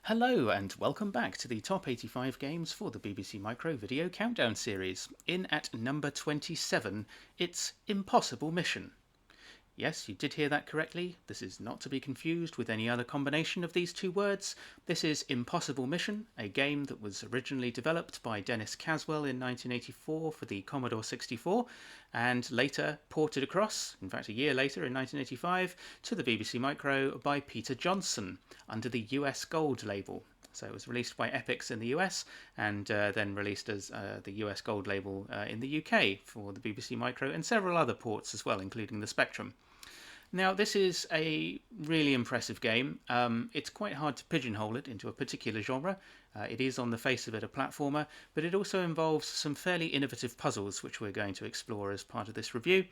Hello and welcome back to the top 85 games for the BBC Micro Video Countdown series. In at number 27, it's Impossible Mission. Yes, you did hear that correctly. This is not to be confused with any other combination of these two words. This is Impossible Mission, a game that was originally developed by Dennis Caswell in 1984 for the Commodore 64 and later ported across, in fact a year later in 1985, to the BBC Micro by Peter Johnson under the US Gold label. So it was released by Epyx in the US and then released as the US Gold label in the UK for the BBC Micro and several other ports as well, including the Spectrum. Now, this is a really impressive game. It's quite hard to pigeonhole it into a particular genre. It is, on the face of it, a platformer, but it also involves some fairly innovative puzzles, which we're going to explore as part of this review.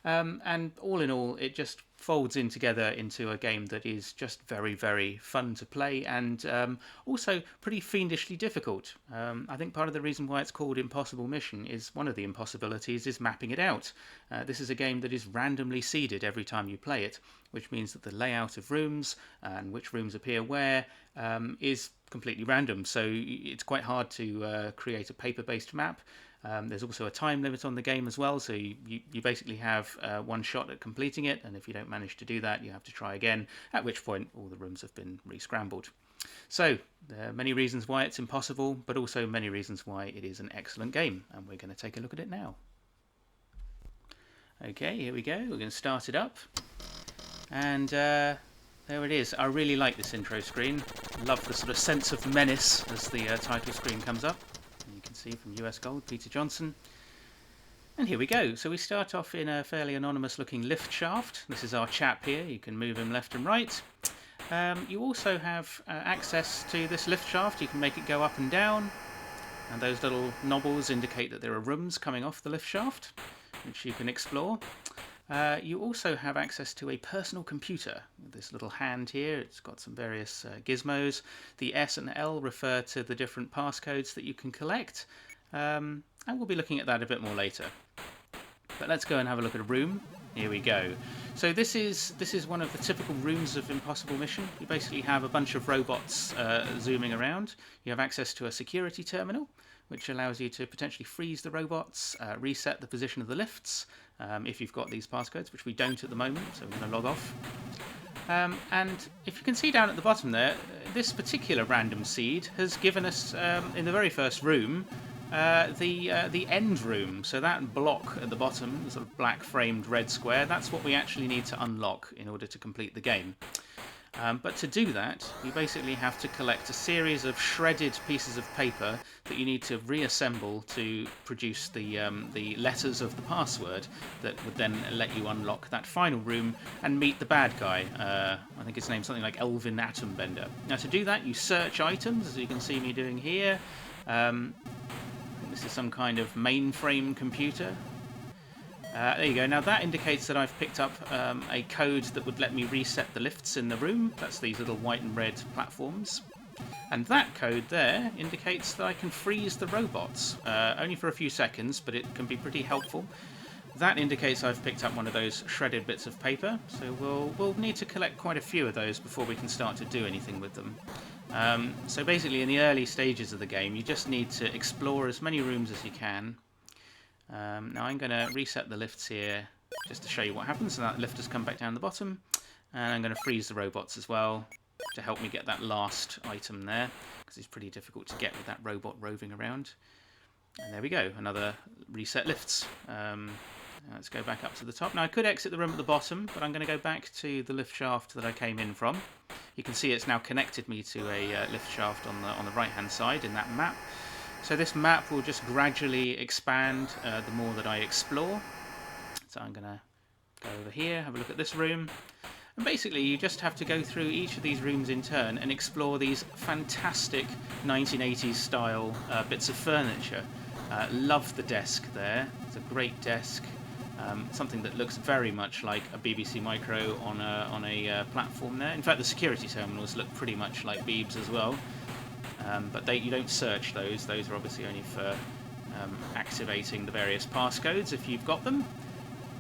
And all in all, it just folds in together into a game that is just very, very fun to play and also pretty fiendishly difficult. I think part of the reason why it's called Impossible Mission is one of the impossibilities is mapping it out. This is a game that is randomly seeded every time you play it, which means that the layout of rooms and which rooms appear where is completely random. So it's quite hard to create a paper-based map. There's also a time limit on the game as well, so you basically have one shot at completing it, and if you don't manage to do that, you have to try again, at which point all the rooms have been re-scrambled. So there are many reasons why it's impossible, but also many reasons why it is an excellent game, and we're going to take a look at it now. Okay, here we go. We're going to start it up, and there it is. I really like this intro screen. Love the sort of sense of menace as the title screen comes up. You can see from US Gold, Peter Johnson. And here we go. So we start off in a fairly anonymous looking lift shaft. This is our chap here. You can move him left and right. You also have access to this lift shaft. You can make it go up and down. And those little knobbles indicate that there are rooms coming off the lift shaft, which you can explore. You also have access to a personal computer with this little hand here. It's got some various gizmos. The S and L refer to the different passcodes that you can collect, and we'll be looking at that a bit more later. But let's go and have a look at a room. Here we go. So this is one of the typical rooms of Impossible Mission. You basically have a bunch of robots zooming around. You have access to a security terminal, which allows you to potentially freeze the robots, reset the position of the lifts, if you've got these passcodes, which we don't at the moment, so we're going to log off. And if you can see down at the bottom there, this particular random seed has given us, in the very first room, the end room. So that block at the bottom, the sort of black framed red square, that's what we actually need to unlock in order to complete the game. But to do that, you basically have to collect a series of shredded pieces of paper that you need to reassemble to produce the letters of the password that would then let you unlock that final room and meet the bad guy. I think his name's something like Elvin Atombender. Now to do that, you search items, as you can see me doing here. This is some kind of mainframe computer. There you go. Now that indicates that I've picked up a code that would let me reset the lifts in the room. That's these little white and red platforms. And that code there indicates that I can freeze the robots, only for a few seconds, but it can be pretty helpful. That indicates I've picked up one of those shredded bits of paper, so we'll need to collect quite a few of those before we can start to do anything with them. So basically in the early stages of the game, you just need to explore as many rooms as you can. Now I'm going to reset the lifts here just to show you what happens. So that lift has come back down the bottom, and I'm going to freeze the robots as well to help me get that last item there, because it's pretty difficult to get with that robot roving around. And there we go, another reset lifts. Let's go back up to the top. Now I could exit the room at the bottom, but I'm going to go back to the lift shaft that I came in from. You can see it's now connected me to a lift shaft on the right hand side in that map. So this map will just gradually expand the more that I explore. So I'm going to go over here, have a look at this room. And basically you just have to go through each of these rooms in turn and explore these fantastic 1980s style bits of furniture. Love the desk there. It's a great desk. Something that looks very much like a BBC Micro on a platform there. In fact, the security terminals look pretty much like Beebs as well. But you don't search those. Those are obviously only for activating the various passcodes if you've got them.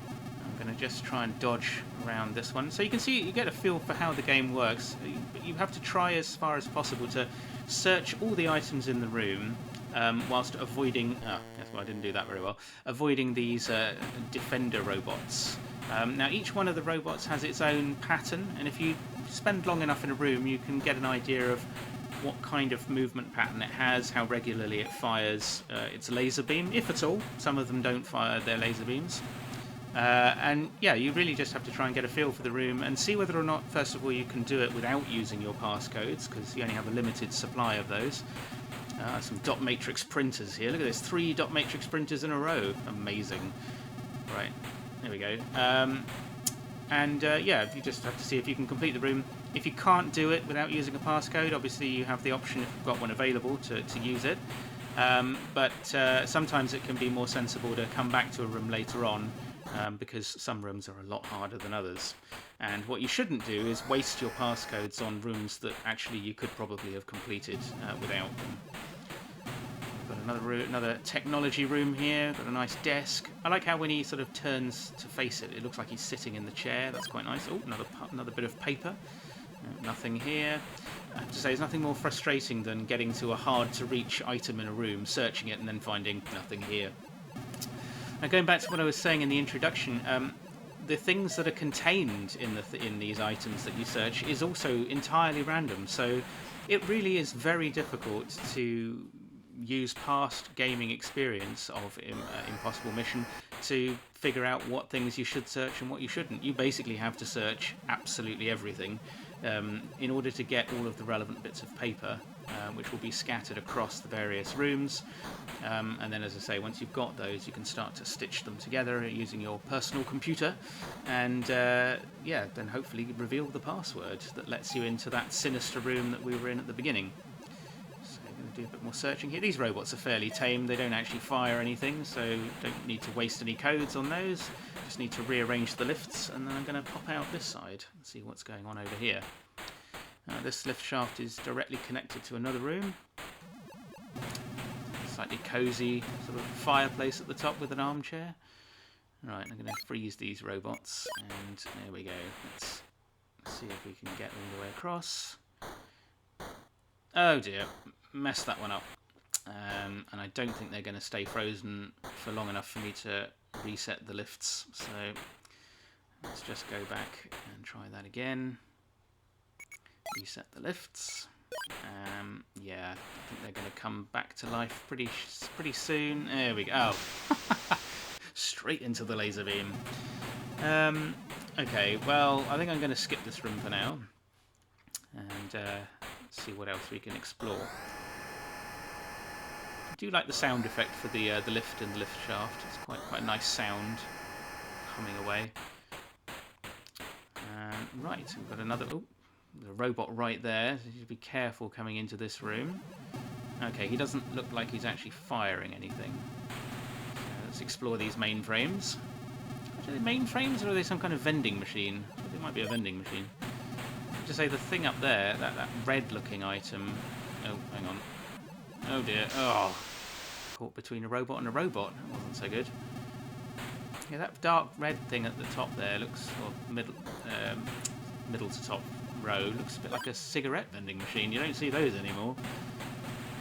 I'm I'm going to just try and dodge around this one. So you can see, you get a feel for how the game works. But you have to try as far as possible to search all the items in the room whilst avoiding... I didn't do that very well. Avoiding these defender robots. Now, each one of the robots has its own pattern, and if you spend long enough in a room, you can get an idea of what kind of movement pattern it has, how regularly it fires its laser beam, if at all. Some of them don't fire their laser beams. And yeah, you really just have to try and get a feel for the room and see whether or not, first of all, you can do it without using your passcodes, because you only have a limited supply of those. Some dot matrix printers here. Look at this, 3 dot matrix printers in a row. Amazing. Right, there we go. Yeah, you just have to see if you can complete the room. If you can't do it without using a passcode, obviously you have the option, if you've got one available, to use it. But sometimes it can be more sensible to come back to a room later on, because some rooms are a lot harder than others. And what you shouldn't do is waste your passcodes on rooms that actually you could probably have completed without them. We've got another technology room here. Got a nice desk. I like how when he sort of turns to face it, it looks like he's sitting in the chair. That's quite nice. Oh, another bit of paper. Nothing here. I have to say, there's nothing more frustrating than getting to a hard-to-reach item in a room, searching it, and then finding nothing here. Now, going back to what I was saying in the introduction, the things that are contained in these items that you search is also entirely random. So it really is very difficult to use past gaming experience of Impossible Mission to figure out what things you should search and what you shouldn't. You basically have to search absolutely everything in order to get all of the relevant bits of paper, which will be scattered across the various rooms. And then, as I say, once you've got those, you can start to stitch them together using your personal computer, and yeah, then hopefully reveal the password that lets you into that sinister room that we were in at the beginning. So I'm going to do a bit more searching here. These robots are fairly tame. They don't actually fire anything, so don't need to waste any codes on those. Just need to rearrange the lifts, and then I'm going to pop out this side and see what's going on over here. This lift shaft is directly connected to another room. Slightly cosy sort of fireplace at the top with an armchair. Right, I'm going to freeze these robots, and there we go. Let's see if we can get all the way across. Oh dear, messed that one up. And I don't think they're going to stay frozen for long enough for me to reset the lifts. So let's just go back and try that again. Reset the lifts. Yeah, I think they're going to come back to life pretty soon. There we go. Oh. Straight into the laser beam. Okay, well, I think I'm going to skip this room for now and see what else we can explore. I do like the sound effect for the lift and the lift shaft. It's quite a nice sound humming away. Right, we've got another... Oh, the robot right there. So you should be careful coming into this room. Okay, he doesn't look like he's actually firing anything. So let's explore these mainframes. Are they mainframes, or are they some kind of vending machine? I think it might be a vending machine. To say the thing up there, that red-looking item. Oh, hang on. Oh dear. Oh, caught between a robot and a robot. That wasn't so good. Yeah, that dark red thing at the top there looks, or middle to top row, looks a bit like a cigarette vending machine. You don't see those anymore.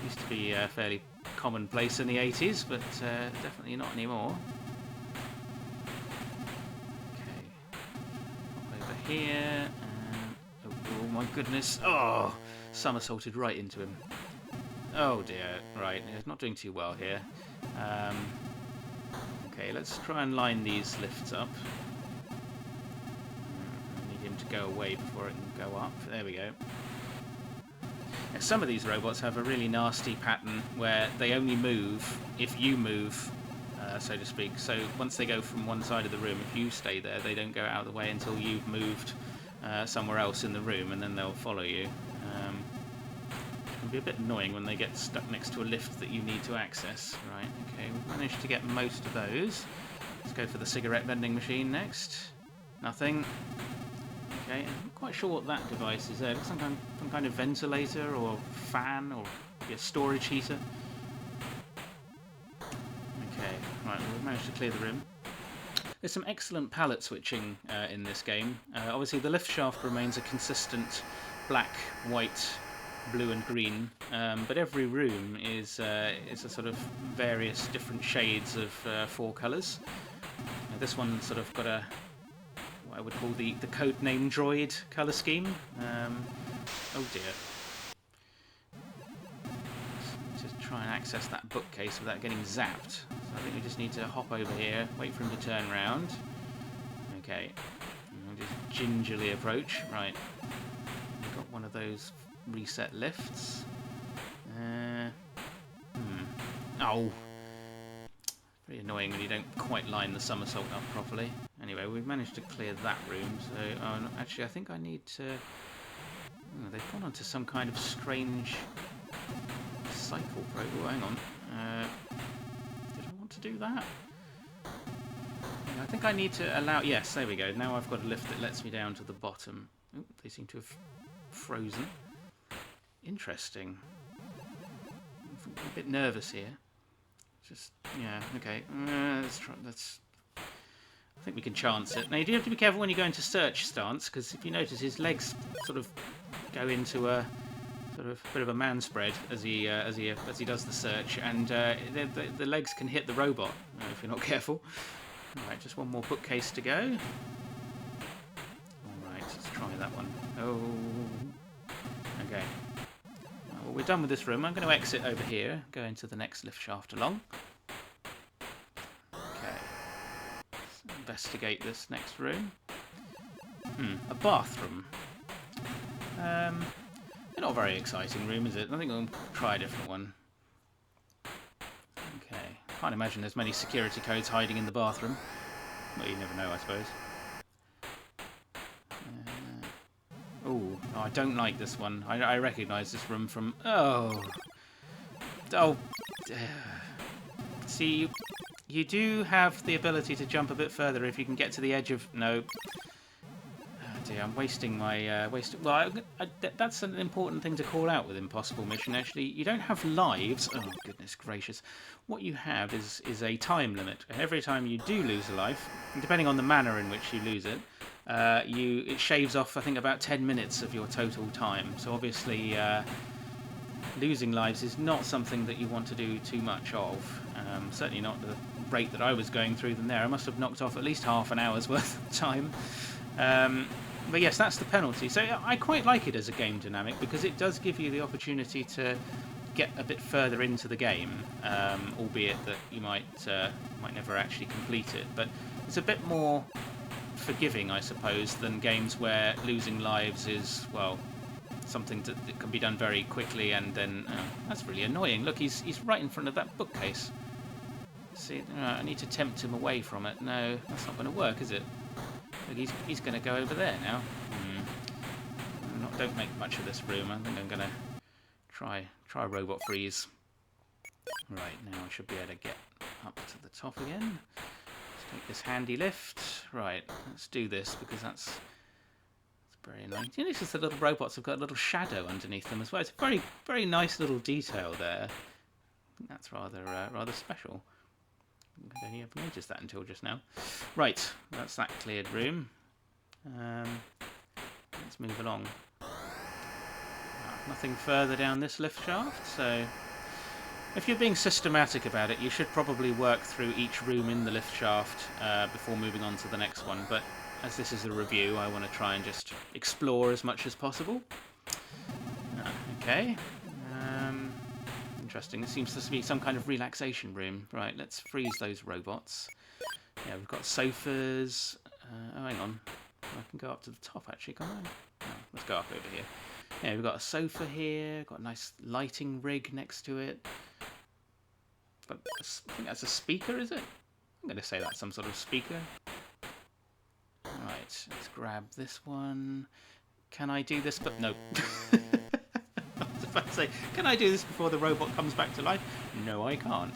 Used to be fairly commonplace in the 80s, but definitely not anymore. Okay, over here. Oh my goodness! Oh, somersaulted right into him. Oh dear. Right, he's not doing too well here. Okay, let's try and line these lifts up. To go away before it can go up. There we go. Now, some of these robots have a really nasty pattern where they only move if you move, so to speak. So once they go from one side of the room, if you stay there, they don't go out of the way until you've moved somewhere else in the room, and then they'll follow you. It can be a bit annoying when they get stuck next to a lift that you need to access. Right, okay, we've managed to get most of those. Let's go for the cigarette vending machine next. Nothing. Okay, I'm not quite sure what that device is there. It's some kind of ventilator or fan or a storage heater. Okay, right, well, we've managed to clear the room. There's some excellent palette switching in this game. Obviously the lift shaft remains a consistent black, white, blue and green, but every room is a sort of various different shades of 4 colours. This one sort of got a what I would call the codename droid colour scheme. Oh dear. Just try and access that bookcase without getting zapped. So I think we just need to hop over here, wait for him to turn round. Okay. And just gingerly approach. Right. We've got one of those reset lifts. Oh! Pretty annoying when you don't quite line the somersault up properly. Anyway, we've managed to clear that room, so... Oh, no, actually, I think I need to... Oh, they've gone onto some kind of strange cycle probe. Oh, hang on. Did I want to do that? I think I need to allow... Yes, there we go. Now I've got a lift that lets me down to the bottom. Oh, they seem to have frozen. Interesting. I'm a bit nervous here. Just, yeah, okay. Let's try. I think we can chance it. Now you do have to be careful when you go into search stance, because if you notice, his legs sort of go into a sort of bit of a man spread as he does the search, and the legs can hit the robot if you're not careful. All right, just one more bookcase to go. All right, let's try that one. Oh, okay. Well, we're done with this room. I'm going to exit over here, go into the next lift shaft along. Okay. Let's investigate this next room. A bathroom. Not a very exciting room, is it? I think we'll try a different one. Okay. Can't imagine there's many security codes hiding in the bathroom. Well, you never know, I suppose. Oh, I don't like this one. I recognise this room from... Oh. See, you do have the ability to jump a bit further if you can get to the edge of... No. Oh dear, I'm wasting my... Well, that's an important thing to call out with Impossible Mission, actually. You don't have lives. Oh, goodness gracious. What you have is a time limit. Every time you do lose a life, depending on the manner in which you lose it, it shaves off, I think, about 10 minutes of your total time. So obviously, losing lives is not something that you want to do too much of. Certainly not the rate that I was going through them there. I must have knocked off at least half an hour's worth of time. But yes, that's the penalty. So I quite like it as a game dynamic because it does give you the opportunity to get a bit further into the game, albeit that you might never actually complete it. But it's a bit more forgiving, I suppose, than games where losing lives is, well, something that can be done very quickly, and then that's really annoying. Look, he's right in front of that bookcase. See, I need to tempt him away from it. No, that's not going to work, is it? Look, he's going to go over there now. Don't make much of this room. I think I'm going to try robot freeze. Right, now I should be able to get up to the top again. Take this handy lift. Right, let's do this because that's very nice. You notice the little robots have got a little shadow underneath them as well. It's a very, very nice little detail there. I think that's rather special. I don't even noticed that until just now. Right, that's that cleared room. Let's move along. Nothing further down this lift shaft, so... If you're being systematic about it, you should probably work through each room in the lift shaft before moving on to the next one. But as this is a review, I want to try and just explore as much as possible. Okay. Interesting. This seems to be some kind of relaxation room. Right, let's freeze those robots. Yeah, we've got sofas. Oh, hang on. I can go up to the top, actually, can't I? Oh, let's go up over here. Yeah, we've got a sofa here. Got a nice lighting rig next to it. But I think that's a speaker, is it? I'm going to say that's some sort of speaker. Right, let's grab this one. Can I do this? But no. I was about to say, can I do this before the robot comes back to life? No, I can't.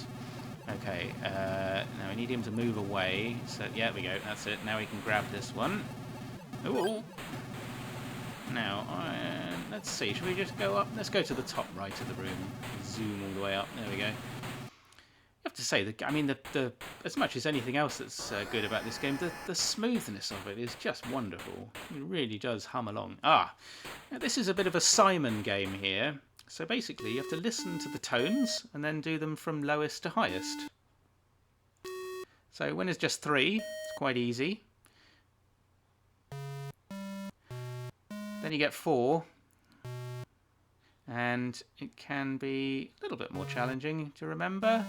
Okay, now we need him to move away. So, yeah, there we go. That's it. Now we can grab this one. Ooh. Now, let's see. Should we just go up? Let's go to the top right of the room. Zoom all the way up. There we go. You have to say, I mean, the as much as anything else that's good about this game, the smoothness of it is just wonderful. It really does hum along. Now this is a bit of a Simon game here. So basically, you have to listen to the tones and then do them from lowest to highest. So when it's just 3, it's quite easy. Then you get 4. And it can be a little bit more challenging to remember,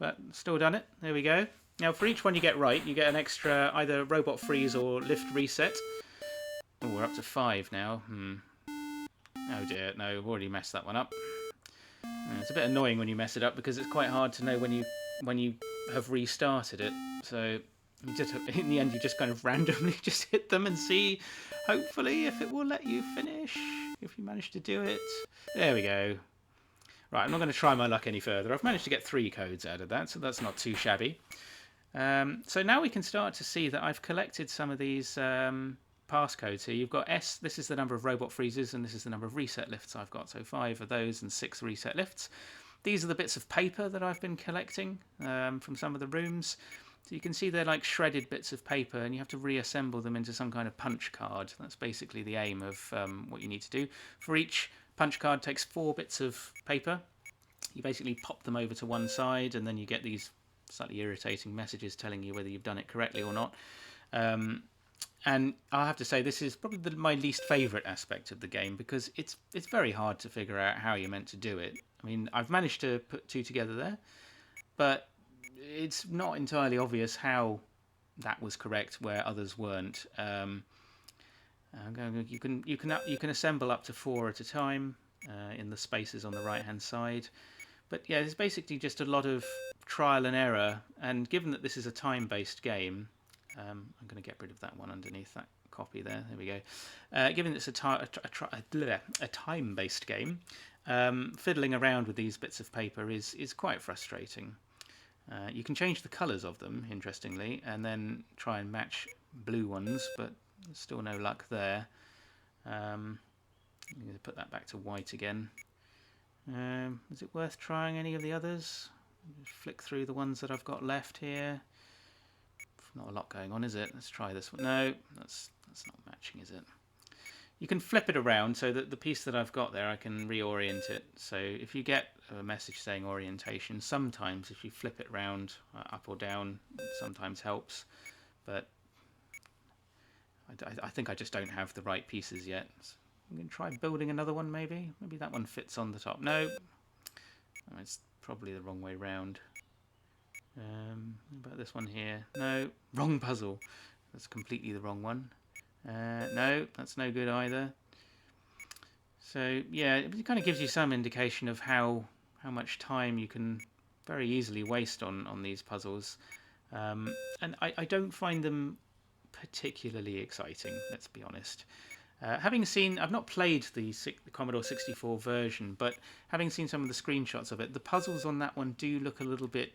but still done it. There we go. Now for each one you get right, you get an extra either robot freeze or lift reset. Oh, we're up to 5 now. Oh dear, no, we've already messed that one up. It's a bit annoying when you mess it up because it's quite hard to know when you have restarted it. So you just, in the end, you just kind of randomly just hit them and see, hopefully, if it will let you finish. If you manage to do it. There we go. Right, I'm not going to try my luck any further. I've managed to get 3 codes out of that, so that's not too shabby. So now we can start to see that I've collected some of these passcodes here. You've got S, this is the number of robot freezes, and this is the number of reset lifts I've got. So 5 of those and 6 reset lifts. These are the bits of paper that I've been collecting from some of the rooms. So you can see they're like shredded bits of paper, and you have to reassemble them into some kind of punch card. That's basically the aim of what you need to do. For each punch card takes 4 bits of paper. You basically pop them over to one side, and then you get these slightly irritating messages telling you whether you've done it correctly or not. And I'll have to say this is probably my least favourite aspect of the game, because it's very hard to figure out how you're meant to do it. I mean, I've managed to put 2 together there, but it's not entirely obvious how that was correct where others weren't. You can assemble up to 4 at a time in the spaces on the right hand side. But yeah, there's basically just a lot of trial and error. And given that this is a time-based game, I'm going to get rid of that one underneath that copy there. There we go. Given it's a time-based game, fiddling around with these bits of paper is quite frustrating. You can change the colours of them, interestingly, and then try and match blue ones, but there's still no luck there. I'm going to put that back to white again. Is it worth trying any of the others? Just flick through the ones that I've got left here. Not a lot going on, is it? Let's try this one. No, that's not matching, is it? You can flip it around so that the piece that I've got there, I can reorient it. So if you get a message saying orientation, sometimes if you flip it around up or down, it sometimes helps. But I think I just don't have the right pieces yet. So I'm going to try building another one, maybe. Maybe that one fits on the top. No, it's probably the wrong way round. About this one here. No, wrong puzzle. That's completely the wrong one. No, that's no good either. So yeah, it kind of gives you some indication of how much time you can very easily waste on these puzzles. And I don't find them particularly exciting, let's be honest. Having seen, I've not played the Commodore 64 version, but having seen some of the screenshots of it, the puzzles on that one do look a little bit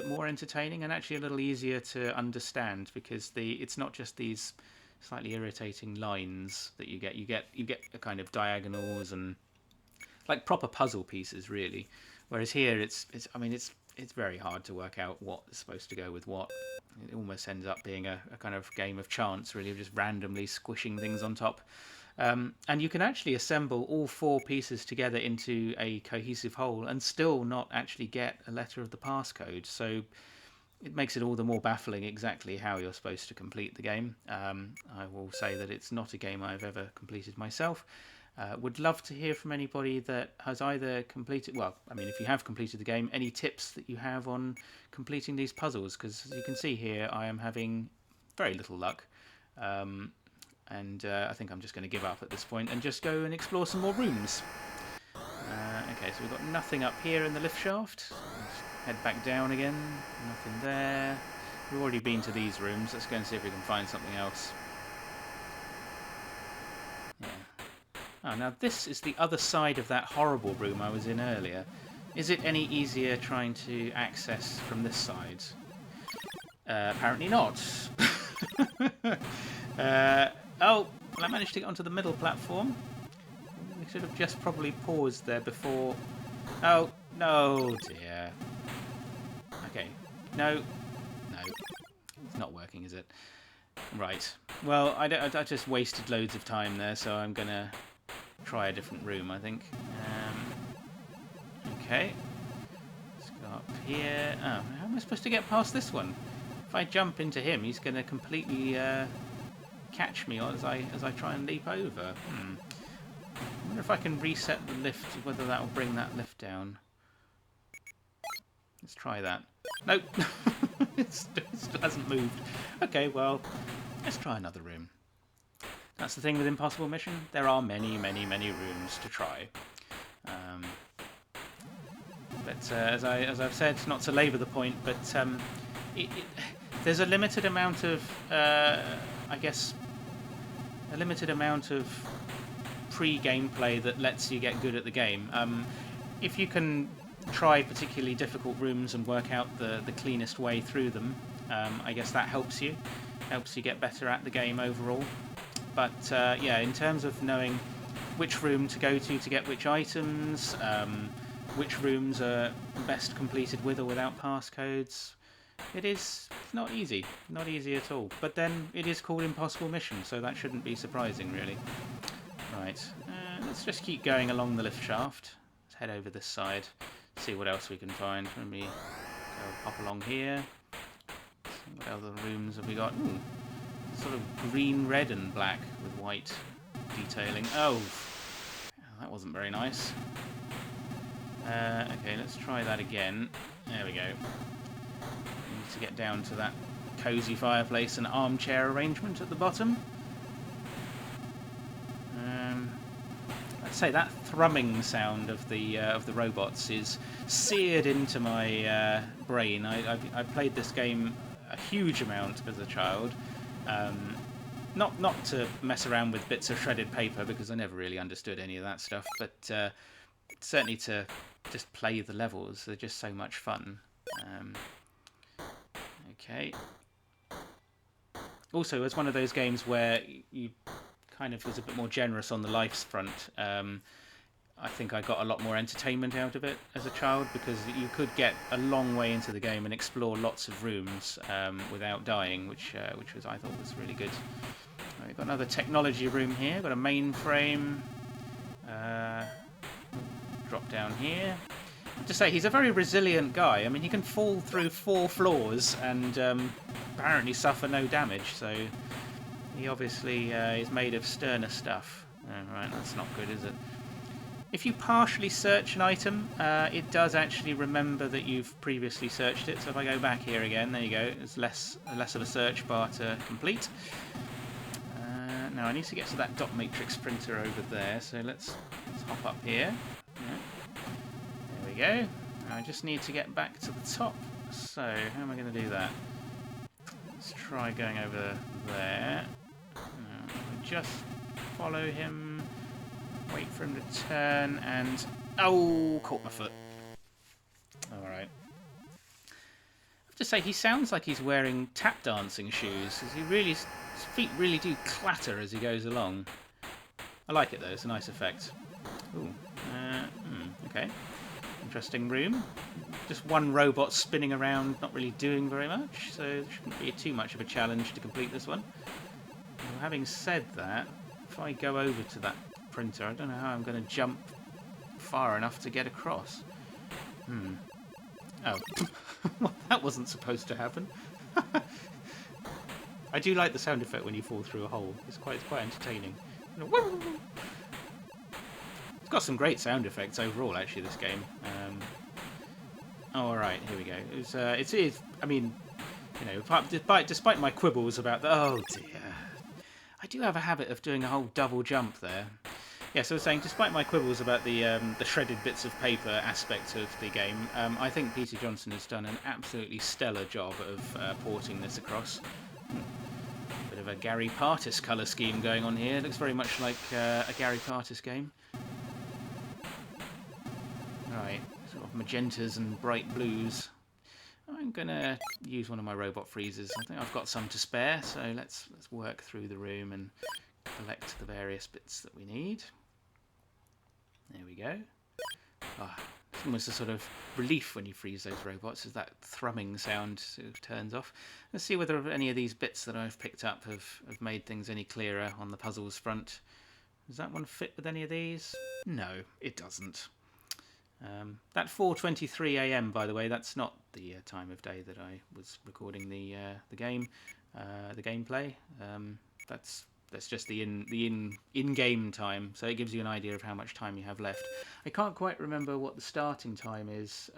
more entertaining and actually a little easier to understand, because it's not just these slightly irritating lines that you get. You get a kind of diagonals and like proper puzzle pieces, really. Whereas here, it's very hard to work out what is supposed to go with what. It almost ends up being a kind of game of chance, really, of just randomly squishing things on top. And you can actually assemble all 4 pieces together into a cohesive whole and still not actually get a letter of the passcode. So it makes it all the more baffling exactly how you're supposed to complete the game. I will say that it's not a game I've ever completed myself. Would love to hear from anybody that has either completed, well, I mean, if you have completed the game, any tips that you have on completing these puzzles, because as you can see here, I am having very little luck. And I think I'm just going to give up at this point and just go and explore some more rooms. Okay, so we've got nothing up here in the lift shaft. Let's head back down again. Nothing there. We've already been to these rooms. Let's go and see if we can find something else. Yeah. Oh, now this is the other side of that horrible room I was in earlier. Is it any easier trying to access from this side? Apparently not. Oh, well, I managed to get onto the middle platform. We should have just probably paused there before Oh, no, dear. Okay. No. No. It's not working, is it? Right. Well, I just wasted loads of time there, so I'm going to try a different room, I think. Okay. Let's go up here. Oh, how am I supposed to get past this one? If I jump into him, he's going to completely catch me as I try and leap over. I wonder if I can reset the lift, whether that will bring that lift down. Let's try that. Nope. It still hasn't moved. Okay, well, let's try another room. That's the thing with Impossible Mission. There are many, many, many rooms to try. But as I've said, not to labour the point, but there's a limited amount of, I guess, a limited amount of pre-gameplay that lets you get good at the game. If you can try particularly difficult rooms and work out the cleanest way through them, I guess that helps you get better at the game overall. But yeah, in terms of knowing which room to go to get which items, which rooms are best completed with or without passcodes, it's not easy at all. But then it is called Impossible Mission, so that shouldn't be surprising really. Right, let's just keep going along the lift shaft. Let's head over this side, see what else we can find. Maybe go pop along here. What other rooms have we got? Ooh, sort of green, red and black with white detailing. Oh, that wasn't very nice. Okay, let's try that again. There we go. We need to get down to that cosy fireplace and armchair arrangement at the bottom. I'd say that thrumming sound of the robots is seared into my brain. I played this game a huge amount as a child. Not to mess around with bits of shredded paper, because I never really understood any of that stuff, but certainly to just play the levels. They're just so much fun. Okay. Also, it's one of those games where you kind of was a bit more generous on the lives front. I think I got a lot more entertainment out of it as a child, because you could get a long way into the game and explore lots of rooms without dying, which was, I thought, was really good. We've got another technology room here. Got a mainframe. Drop down here. To say, he's a very resilient guy. I mean, he can fall through 4 floors and apparently suffer no damage. So he obviously is made of sterner stuff. Right, that's not good, is it? If you partially search an item, it does actually remember that you've previously searched it. So if I go back here again, there you go. It's less of a search bar to complete. Now I need to get to that dot matrix printer over there. So let's hop up here. Yeah. There we go. Now I just need to get back to the top. So how am I going to do that? Let's try going over there. Just follow him. Wait for him to turn and... Oh, caught my foot. Alright. I have to say, he sounds like he's wearing tap dancing shoes. His feet really do clatter as he goes along. I like it though, it's a nice effect. Ooh. Okay. Interesting room. Just one robot spinning around, not really doing very much, so it shouldn't be too much of a challenge to complete this one. Well, having said that, if I go over to that printer, I don't know how I'm going to jump far enough to get across. Oh. Well, that wasn't supposed to happen. I do like the sound effect when you fall through a hole. It's quite entertaining. It's got some great sound effects overall, actually, this game. Oh, alright, here we go. It is, I mean, you know, despite my quibbles about the... Oh, dear. I do have a habit of doing a whole double jump there. Yeah, so I was saying, despite my quibbles about the shredded bits of paper aspect of the game, I think Peter Johnson has done an absolutely stellar job of porting this across. Bit of a Gary Partis colour scheme going on here. It looks very much like a Gary Partis game. Right, sort of magentas and bright blues. I'm going to use one of my robot freezers. I think I've got some to spare, so let's work through the room and collect the various bits that we need. There we go. Ah, almost a sort of relief when you freeze those robots, as that thrumming sound sort of turns off. Let's see whether any of these bits that I've picked up have made things any clearer on the puzzles front. Does that one fit with any of these? No, it doesn't. That 4:23 a.m. by the way, that's not the time of day that I was recording the game, the gameplay. That's just the in-game time, so it gives you an idea of how much time you have left. I can't quite remember what the starting time is,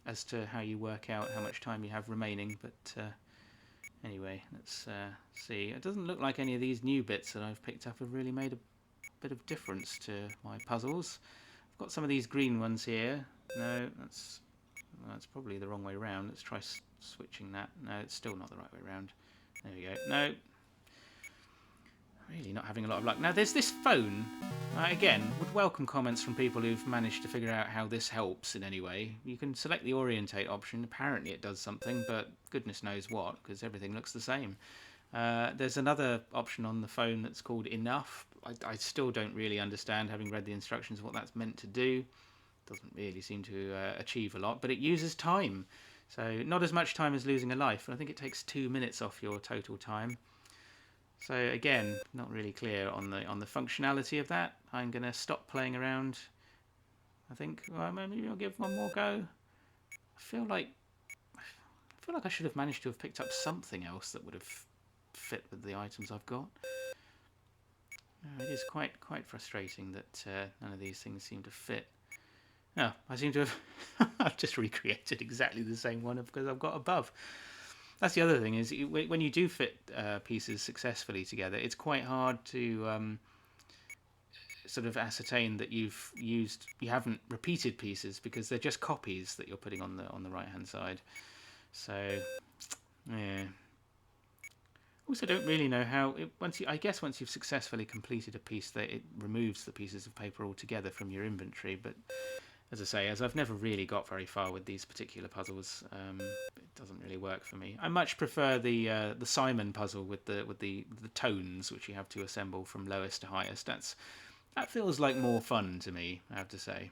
as to how you work out how much time you have remaining, but anyway, let's see. It doesn't look like any of these new bits that I've picked up have really made a bit of difference to my puzzles. I've got some of these green ones here. No, that's probably the wrong way around. Let's try switching that. No, it's still not the right way around. There we go. No. Really not having a lot of luck. Now there's this phone. Again, would welcome comments from people who've managed to figure out how this helps in any way. You can select the orientate option. Apparently it does something, but goodness knows what, because everything looks the same. There's another option on the phone that's called enough. I still don't really understand, having read the instructions, what that's meant to do. Doesn't really seem to achieve a lot, but it uses time. So not as much time as losing a life, and I think it takes 2 minutes off your total time. So again, not really clear on the functionality of that. I'm going to stop playing around. I think, well, maybe I'll give one more go. I feel like I should have managed to have picked up something else that would have fit with the items I've got. It is quite frustrating that none of these things seem to fit. No, I seem to have I've just recreated exactly the same one because I've got above. That's the other thing, is when you do fit pieces successfully together, it's quite hard to sort of ascertain that you haven't repeated pieces, because they're just copies that you're putting on the right hand side. So yeah. Also, don't really know how once you've successfully completed a piece, that it removes the pieces of paper altogether from your inventory. But as I say, as I've never really got very far with these particular puzzles, it doesn't really work for me. I much prefer the Simon puzzle with the tones, which you have to assemble from lowest to highest. That feels like more fun to me, I have to say.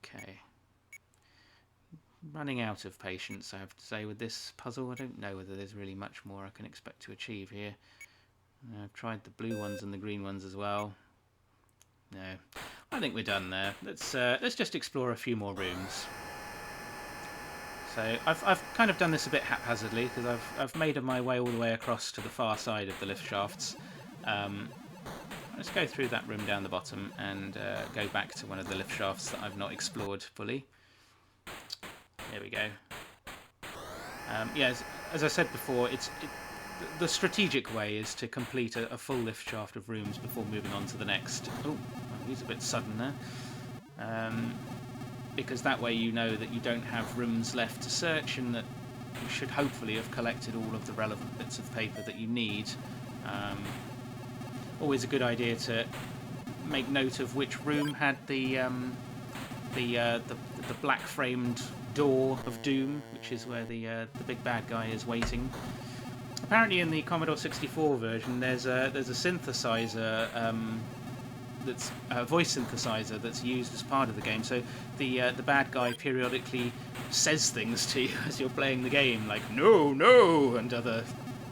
Okay. Running out of patience, I have to say, with this puzzle. I don't know whether there's really much more I can expect to achieve here. I've tried the blue ones and the green ones as well. No, I think we're done there. Let's just explore a few more rooms. So I've kind of done this a bit haphazardly, because I've made my way all the way across to the far side of the lift shafts. Let's go through that room down the bottom and go back to one of the lift shafts that I've not explored fully. There we go. Yeah, as I said before, the strategic way is to complete a full lift shaft of rooms before moving on to the next. Oh, he's a bit sudden there. Because that way you know that you don't have rooms left to search, and that you should hopefully have collected all of the relevant bits of paper that you need. Always a good idea to make note of which room had the black framed door of doom, which is where the big bad guy is waiting. Apparently, in the Commodore 64 version, there's a synthesizer that's a voice synthesizer that's used as part of the game. So the bad guy periodically says things to you as you're playing the game, like "no, no," and other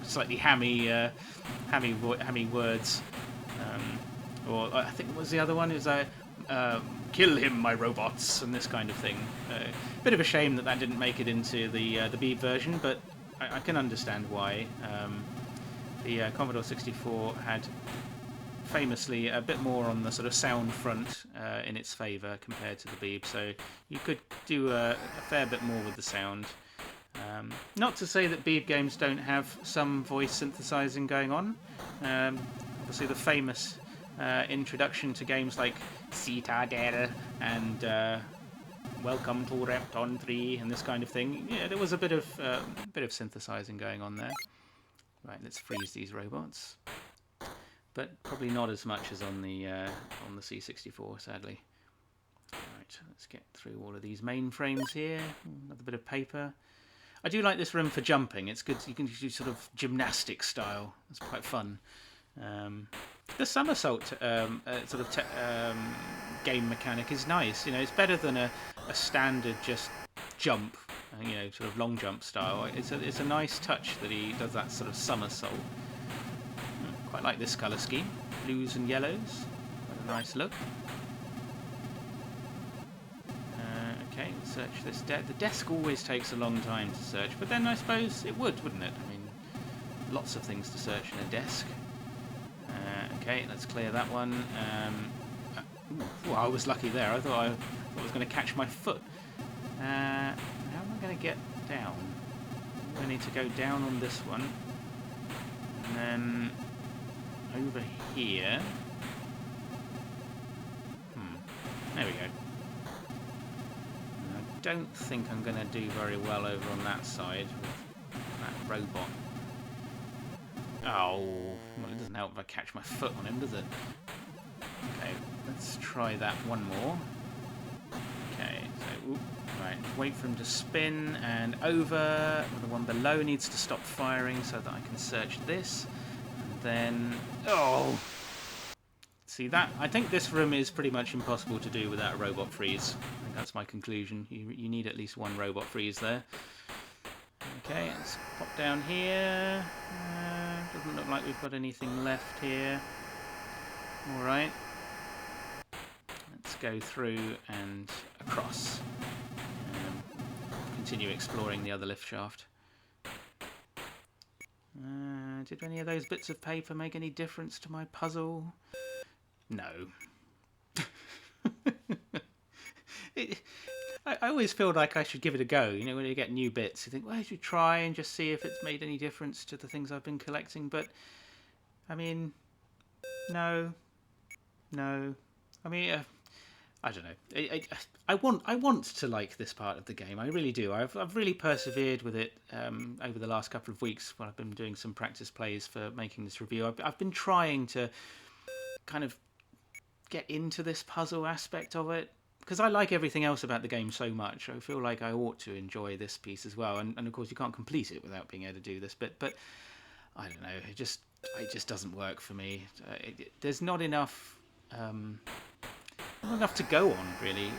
slightly hammy words. Or I think what was the other one? Is "kill him, my robots," and this kind of thing. Bit of a shame that didn't make it into the Beeb version, but I can understand why. The Commodore 64 had famously a bit more on the sort of sound front in its favour compared to the Beeb, so you could do a fair bit more with the sound. Not to say that Beeb games don't have some voice synthesizing going on. Obviously the famous introduction to games like Citadel and Welcome to Repton 3 and this kind of thing. Yeah, there was a bit of synthesizing going on there. Right, let's freeze these robots, but probably not as much as on the C64, sadly. Right, let's get through all of these mainframes here. Another bit of paper. I do like this room for jumping. It's good. You can do sort of gymnastic style. It's quite fun. The somersault game mechanic is nice. You know, it's better than a standard just jump, you know, sort of long jump style. It's a nice touch that he does that sort of somersault. Quite like this colour scheme, blues and yellows. Quite a nice look. Okay, search this desk. The desk always takes a long time to search, but then I suppose it would, wouldn't it? I mean, lots of things to search in a desk. Okay, let's clear that one. Ooh, I was lucky there. I thought I was going to catch my foot. How am I going to get down? I need to go down on this one. And then over here. There we go. I don't think I'm going to do very well over on that side with that robot. Oh, well, it doesn't help if I catch my foot on him, does it? Okay, let's try that one more. Okay, so, right, wait for him to spin and over. The one below needs to stop firing so that I can search this. And then, oh! See that? I think this room is pretty much impossible to do without a robot freeze. I think that's my conclusion. You need at least one robot freeze there. Okay, let's pop down here. Doesn't look like we've got anything left here. Alright. Let's go through and across. Continue exploring the other lift shaft. Did any of those bits of paper make any difference to my puzzle? No. I always feel like I should give it a go. You know, when you get new bits, you think, well, I should try and just see if it's made any difference to the things I've been collecting. But, I mean, no. I mean, I don't know. I want to like this part of the game. I really do. I've really persevered with it over the last couple of weeks when I've been doing some practice plays for making this review. I've been trying to kind of get into this puzzle aspect of it, because I like everything else about the game so much. I feel like I ought to enjoy this piece as well. And of course you can't complete it without being able to do this. But I don't know. It just doesn't work for me. There's not enough to go on, really.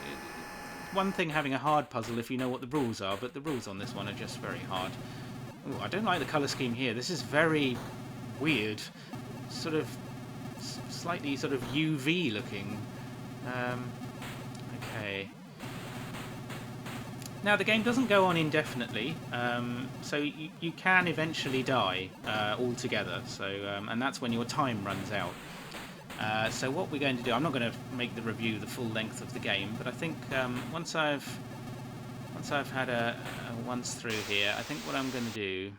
One thing having a hard puzzle if you know what the rules are, but the rules on this one are just very hard. Ooh, I don't like the colour scheme here. This is very weird. Sort of slightly sort of UV looking. Okay. Now the game doesn't go on indefinitely, so you can eventually die altogether. So and that's when your time runs out. So what we're going to do, I'm not going to make the review the full length of the game, but I think once I've had a once through here, I think what I'm going to do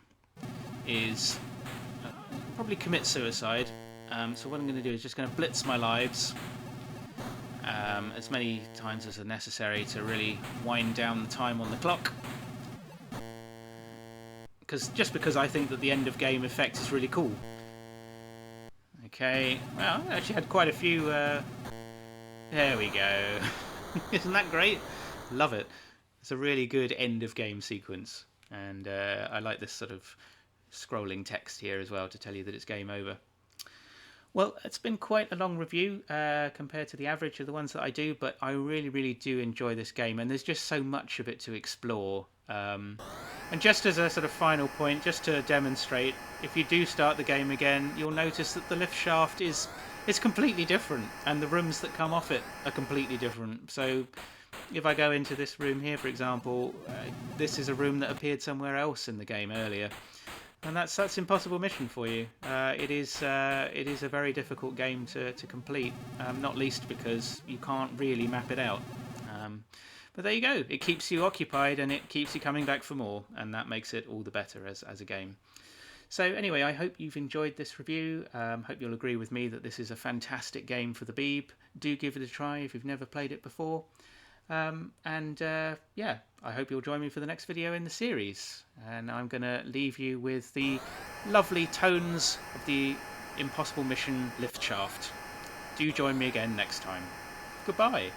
is probably commit suicide. So what I'm going to do is just going to blitz my lives as many times as are necessary to really wind down the time on the clock. Just because I think that the end of game effect is really cool. Okay, well, I actually had quite a few. There we go. Isn't that great? Love it. It's a really good end of game sequence, and I like this sort of scrolling text here as well to tell you that it's game over. Well, it's been quite a long review compared to the average of the ones that I do, but I really do enjoy this game, and there's just so much of it to explore. And just as a sort of final point, just to demonstrate, if you do start the game again, you'll notice that the lift shaft is completely different, and the rooms that come off it are completely different. So if I go into this room here, for example, this is a room that appeared somewhere else in the game earlier. And that's Impossible Mission for you. It is a very difficult game to complete, not least because you can't really map it out. But there you go. It keeps you occupied and it keeps you coming back for more, and that makes it all the better as a game. So anyway, I hope you've enjoyed this review. Hope you'll agree with me that this is a fantastic game for the Beeb. Do give it a try if you've never played it before. Yeah, I hope you'll join me for the next video in the series. And I'm going to leave you with the lovely tones of the Impossible Mission lift shaft. Do join me again next time. Goodbye.